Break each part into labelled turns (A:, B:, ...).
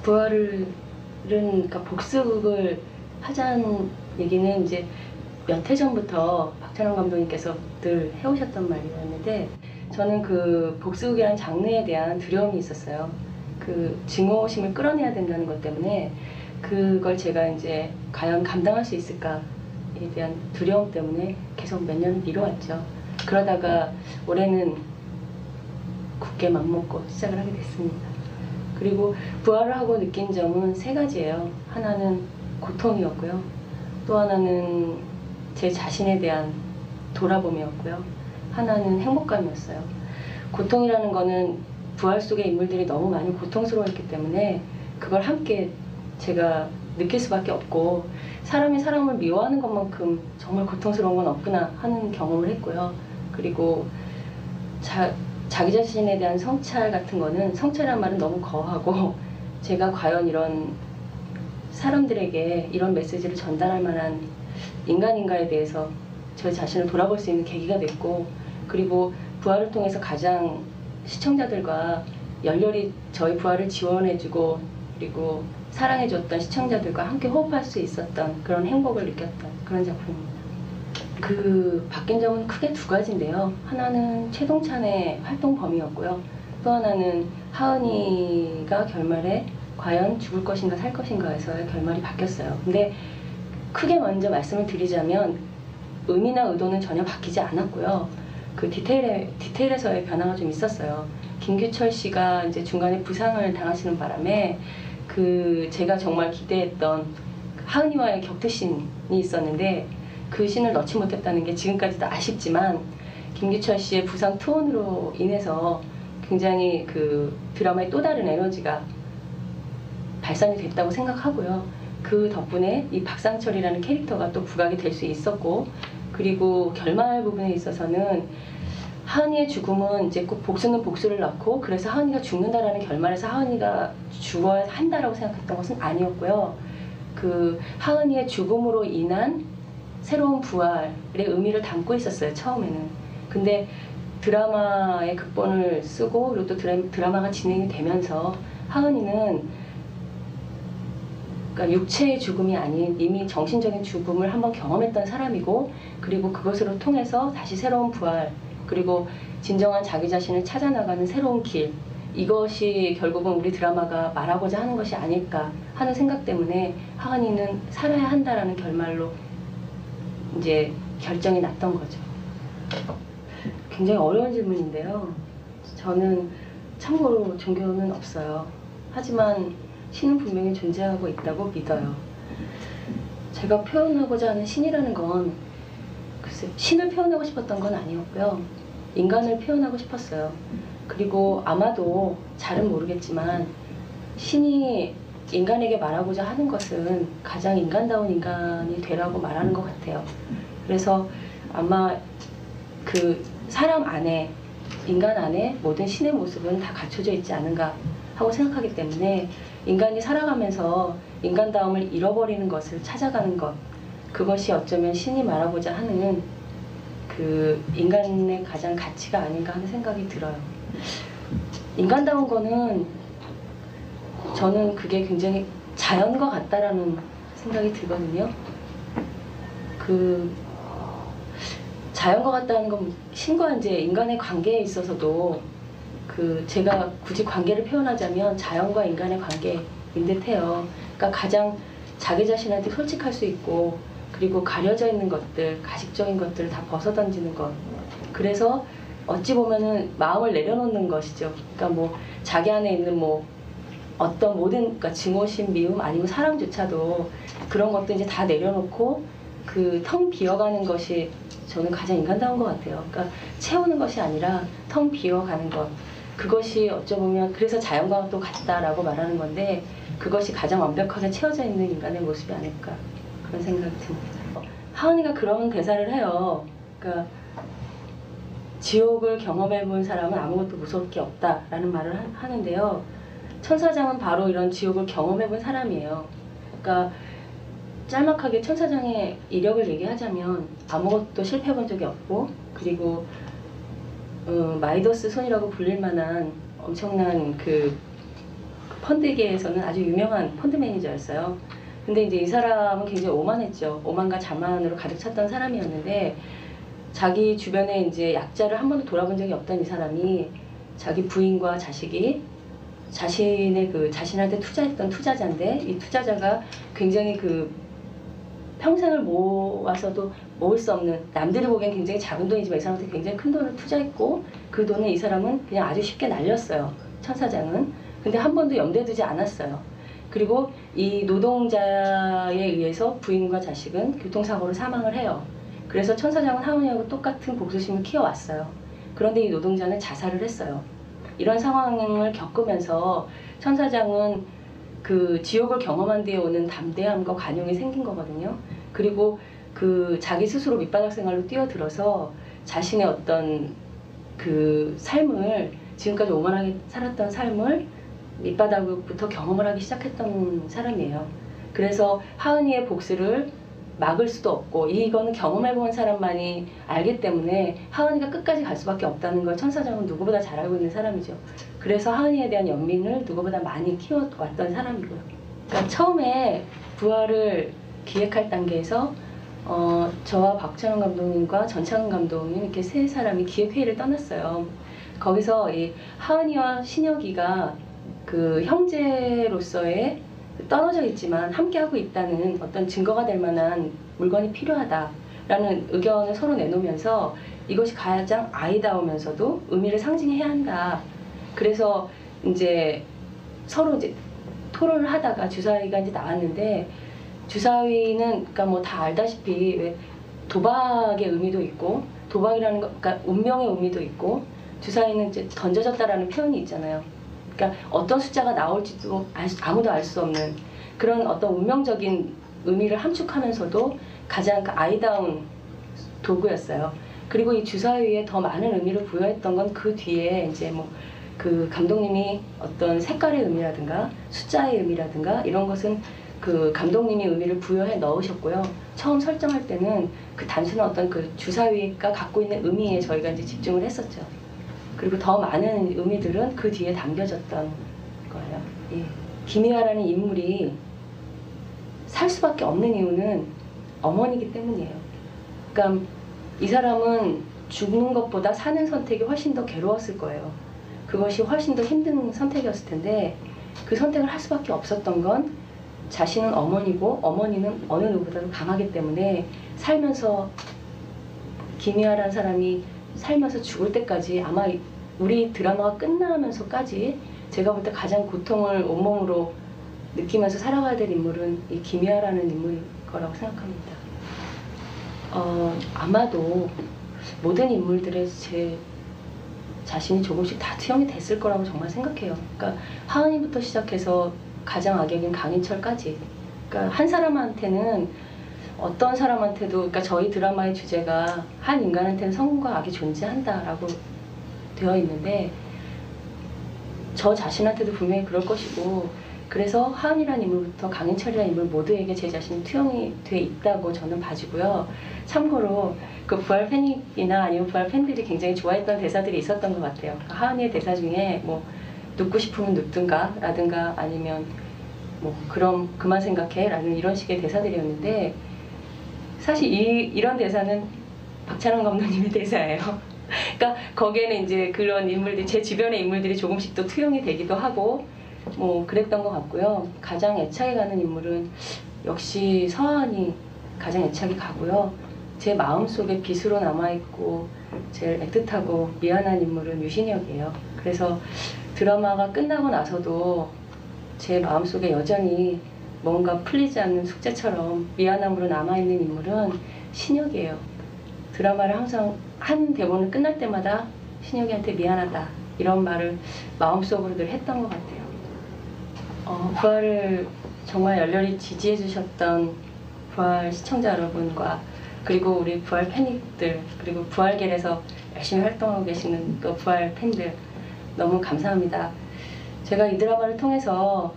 A: 부활은 그러니까 복수극을 하자는 얘기는 이제 몇 해 전부터 박찬원 감독님께서 늘 해오셨던 말이었는데, 저는 그 복수극이라는 장르에 대한 두려움이 있었어요. 그 증오심을 끌어내야 된다는 것 때문에 그걸 제가 이제 과연 감당할 수 있을까에 대한 두려움 때문에 계속 몇 년을 미뤄왔죠. 그러다가 올해는 굳게 맘먹고 시작을 하게 됐습니다. 그리고 부활을 하고 느낀 점은 세 가지예요. 하나는 고통이었고요. 또 하나는 제 자신에 대한 돌아봄이었고요. 하나는 행복감이었어요. 고통이라는 거는 부활 속의 인물들이 너무 많이 고통스러웠기 때문에 그걸 함께 제가 느낄 수밖에 없고, 사람이 사람을 미워하는 것만큼 정말 고통스러운 건 없구나 하는 경험을 했고요. 그리고 자기 자신에 대한 성찰 같은 거는, 성찰이란 말은 너무 거하고, 제가 과연 이런 사람들에게 이런 메시지를 전달할 만한 인간인가에 대해서 저 자신을 돌아볼 수 있는 계기가 됐고, 그리고 부활을 통해서 가장 시청자들과 열렬히 저희 부활을 지원해주고 그리고 사랑해줬던 시청자들과 함께 호흡할 수 있었던 그런 행복을 느꼈던 그런 작품입니다. 그 바뀐 점은 크게 두 가지인데요. 하나는 최동찬의 활동 범위였고요. 또 하나는 하은이가 결말에 과연 죽을 것인가 살 것인가에서의 결말이 바뀌었어요. 근데 크게 먼저 말씀을 드리자면 의미나 의도는 전혀 바뀌지 않았고요. 그 디테일에서의 변화가 좀 있었어요. 김규철 씨가 이제 중간에 부상을 당하시는 바람에 그 제가 정말 기대했던 하은이와의 격투씬이 있었는데 그 씬을 넣지 못했다는 게 지금까지도 아쉽지만, 김규철 씨의 부상 투혼으로 인해서 굉장히 그 드라마의 또 다른 에너지가 발산이 됐다고 생각하고요. 그 덕분에 이 박상철이라는 캐릭터가 또 부각이 될 수 있었고, 그리고 결말 부분에 있어서는 하은이의 죽음은 이제 꼭 복수는 복수를 낳고 그래서 하은이가 죽는다라는 결말에서 하은이가 죽어야 한다라고 생각했던 것은 아니었고요. 그 하은이의 죽음으로 인한 새로운 부활의 의미를 담고 있었어요, 처음에는. 근데 드라마의 극본을 쓰고 그리고 또 드라마가 진행이 되면서 하은이는 그러니까 육체의 죽음이 아닌 이미 정신적인 죽음을 한번 경험했던 사람이고, 그리고 그것으로 통해서 다시 새로운 부활, 그리고 진정한 자기 자신을 찾아나가는 새로운 길, 이것이 결국은 우리 드라마가 말하고자 하는 것이 아닐까 하는 생각 때문에 하은이는 살아야 한다라는 결말로 이제 결정이 났던 거죠. 굉장히 어려운 질문인데요. 저는 참고로 종교는 없어요. 하지만 신은 분명히 존재하고 있다고 믿어요. 제가 표현하고자 하는 신이라는 건 글쎄 신을 표현하고 싶었던 건 아니었고요. 인간을 표현하고 싶었어요. 그리고 아마도 잘은 모르겠지만 신이 인간에게 말하고자 하는 것은 가장 인간다운 인간이 되라고 말하는 것 같아요. 그래서 아마 그 사람 안에, 인간 안에 모든 신의 모습은 다 갖춰져 있지 않은가 하고 생각하기 때문에 인간이 살아가면서 인간다움을 잃어버리는 것을 찾아가는 것, 그것이 어쩌면 신이 말하고자 하는 그 인간의 가장 가치가 아닌가 하는 생각이 들어요. 인간다운 거는 저는 그게 굉장히 자연과 같다라는 생각이 들거든요. 그 자연과 같다는 건 신과 이제 인간의 관계에 있어서도 그 제가 굳이 관계를 표현하자면 자연과 인간의 관계인 듯해요. 그러니까 가장 자기 자신한테 솔직할 수 있고, 그리고 가려져 있는 것들, 가식적인 것들을 다 벗어던지는 것. 그래서 어찌 보면은 마음을 내려놓는 것이죠. 그러니까 뭐 자기 안에 있는 뭐 어떤 모든, 그러니까 증오심, 미움, 아니면 사랑조차도 그런 것도 이제 다 내려놓고 그 텅 비어가는 것이 저는 가장 인간다운 것 같아요. 그러니까 채우는 것이 아니라 텅 비어가는 것. 그것이 어쩌보면 그래서 자연과 또 같다라고 말하는 건데, 그것이 가장 완벽하게 채워져 있는 인간의 모습이 아닐까 그런 생각이 듭니다. 하은이가 그런 대사를 해요. 그러니까 지옥을 경험해본 사람은 아무것도 무서울 게 없다라는 말을 하는데요. 천사장은 바로 이런 지옥을 경험해본 사람이에요. 그러니까 짤막하게 천사장의 이력을 얘기하자면 아무것도 실패해본 적이 없고, 그리고 마이더스 손이라고 불릴 만한 엄청난 그 펀드계에서는 아주 유명한 펀드 매니저였어요. 근데 이제 이 사람은 굉장히 오만했죠. 오만과 자만으로 가득 찼던 사람이었는데 자기 주변에 이제 약자를 한 번도 돌아본 적이 없던 이 사람이 자기 부인과 자식이 자신한테 투자했던 투자자인데 이 투자자가 굉장히 평생을 모아서도 모을 수 없는, 남들이 보기엔 굉장히 작은 돈이지만 이 사람한테 굉장히 큰 돈을 투자했고 그 돈을 이 사람은 그냥 아주 쉽게 날렸어요. 천 사장은. 근데 한 번도 염두에 두지 않았어요. 그리고 이 노동자에 의해서 부인과 자식은 교통사고로 사망을 해요. 그래서 천 사장은 하은이하고 똑같은 복수심을 키워왔어요. 그런데 이 노동자는 자살을 했어요. 이런 상황을 겪으면서 천 사장은 그 지옥을 경험한 뒤에 오는 담대함과 관용이 생긴 거거든요. 그리고 자기 스스로 밑바닥 생활로 뛰어들어서 자신의 어떤 삶을, 지금까지 오만하게 살았던 삶을 밑바닥부터 경험을 하기 시작했던 사람이에요. 그래서 하은이의 복수를 막을 수도 없고 이거는 경험해본 사람만이 알기 때문에 하은이가 끝까지 갈 수밖에 없다는 걸 천 사장은 누구보다 잘 알고 있는 사람이죠. 그래서 하은이에 대한 연민을 누구보다 많이 키워왔던 사람이고요. 그러니까 처음에 부활을 기획할 단계에서 저와 박찬원 감독님과 전창훈 감독님 이렇게 세 사람이 기획회의를 떠났어요. 거기서 이 하은이와 신혁이가 형제로서의 떨어져 있지만 함께하고 있다는 어떤 증거가 될 만한 물건이 필요하다라는 의견을 서로 내놓으면서 이것이 가장 아이다우면서도 의미를 상징해야 한다. 그래서 이제 서로 토론을 하다가 주사위가 이제 나왔는데, 주사위는 그러니까 뭐 다 알다시피 왜 도박의 의미도 있고 도박이라는 거, 그러니까 운명의 의미도 있고, 주사위는 이제 던져졌다라는 표현이 있잖아요. 그러니까 어떤 숫자가 나올지도 아무도 알 수 없는 그런 어떤 운명적인 의미를 함축하면서도 가장 아이다운 도구였어요. 그리고 이 주사위에 더 많은 의미를 부여했던 건 그 뒤에 이제 감독님이 어떤 색깔의 의미라든가 숫자의 의미라든가 이런 것은 감독님이 의미를 부여해 넣으셨고요. 처음 설정할 때는 단순한 어떤 주사위가 갖고 있는 의미에 저희가 이제 집중을 했었죠. 그리고 더 많은 의미들은 그 뒤에 담겨졌던 거예요. 예. 김희아라는 인물이 살 수밖에 없는 이유는 어머니이기 때문이에요. 그러니까 이 사람은 죽는 것보다 사는 선택이 훨씬 더 괴로웠을 거예요. 그것이 훨씬 더 힘든 선택이었을 텐데 그 선택을 할 수밖에 없었던 건 자신은 어머니고 어머니는 어느 누구보다도 강하기 때문에 살면서, 김희아라는 사람이 살면서 죽을 때까지, 아마 우리 드라마가 끝나면서까지 제가 볼 때 가장 고통을 온몸으로 느끼면서 살아가야 될 인물은 이 김희아라는 인물일 거라고 생각합니다. 아마도 모든 인물들의 제 자신이 조금씩 다 투영이 됐을 거라고 정말 생각해요. 그러니까 하은이부터 시작해서 가장 악역인 강인철까지, 그러니까 한 사람한테는, 어떤 사람한테도, 그러니까 저희 드라마의 주제가 한 인간한테는 선과 악이 존재한다라고 되어 있는데 저 자신한테도 분명히 그럴 것이고, 그래서 하은이라는 인물부터 강인철이라는 인물 모두에게 제 자신이 투영이 돼 있다고 저는 봐주고요. 참고로 부활 팬이나 아니면 부활 팬들이 굉장히 좋아했던 대사들이 있었던 것 같아요. 하은이의 대사 중에 눕고 싶으면 눕든가 라든가 아니면 그럼 그만 생각해 라는 이런 식의 대사들이었는데, 사실 이런 대사는 박찬원 감독님의 대사예요. 그러니까 거기에는 이제 그런 인물들이, 제 주변의 인물들이 조금씩 또 투영이 되기도 하고 그랬던 것 같고요. 가장 애착이 가는 인물은 역시 서하은이 가장 애착이 가고요. 제 마음속에 빛으로 남아있고 제일 애틋하고 미안한 인물은 유신혁이에요. 그래서 드라마가 끝나고 나서도 제 마음속에 여전히 뭔가 풀리지 않는 숙제처럼 미안함으로 남아있는 인물은 신혁이에요. 드라마를 항상 한 대본을 끝날 때마다 신혁이한테 미안하다 이런 말을 마음속으로 늘 했던 것 같아요. 부활을 정말 열렬히 지지해 주셨던 부활 시청자 여러분과 그리고 우리 부활 팬들, 그리고 부활계에서 열심히 활동하고 계시는 또 부활 팬들 너무 감사합니다. 제가 이 드라마를 통해서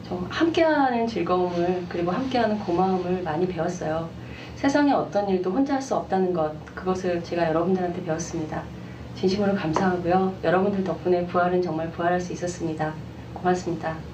A: 좀 함께하는 즐거움을, 그리고 함께하는 고마움을 많이 배웠어요. 세상에 어떤 일도 혼자 할 수 없다는 것, 그것을 제가 여러분들한테 배웠습니다. 진심으로 감사하고요. 여러분들 덕분에 부활은 정말 부활할 수 있었습니다. 고맙습니다.